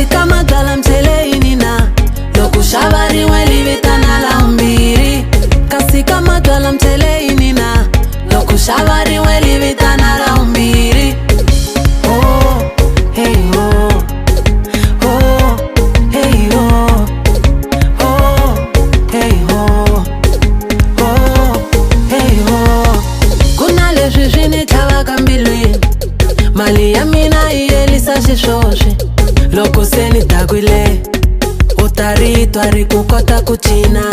kasi kama dala mteleini na loku shabari weli vitana la umbiri kasi kama dala mteleini na loku shabari weli vitana la umbiri oh hey oh oh hey oh oh hey oh oh hey oh kuna leswi swi ni tlhavaka mbilwini mali ya mina iyelisa xiswoswi loko se ni dakwile u ta ritwa ri ku kota ku cina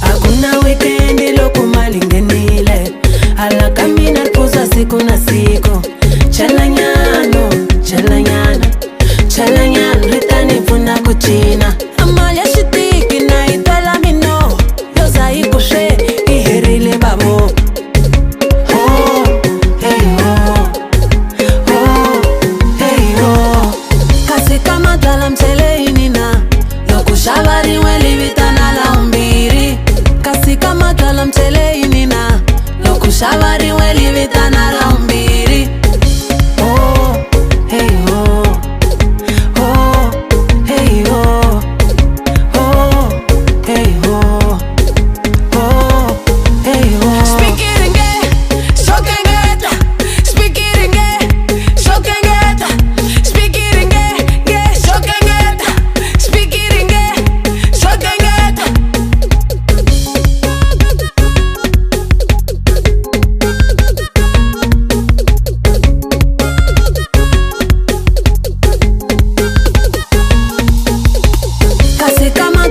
hakuna wikendi loko mali ngenile hala ka mina phuza siku na siku chelanyana ritani pfuna ku cina amali ya xitiki na yi twela mino yo za yi ku swe yi herile bavo oh hey oh oh hey oh kasi kama dala mteleini na loko shabari weli vitana la umbiri kasi kama dala mteleini na loko shabari weli vitana la umbiri oh hey oh oh hey oh oh hey oh oh hey oh Speak it again, so can get. Speak it again, so can get. Speak it again, so can get. Speak it again, so can get. kasi kama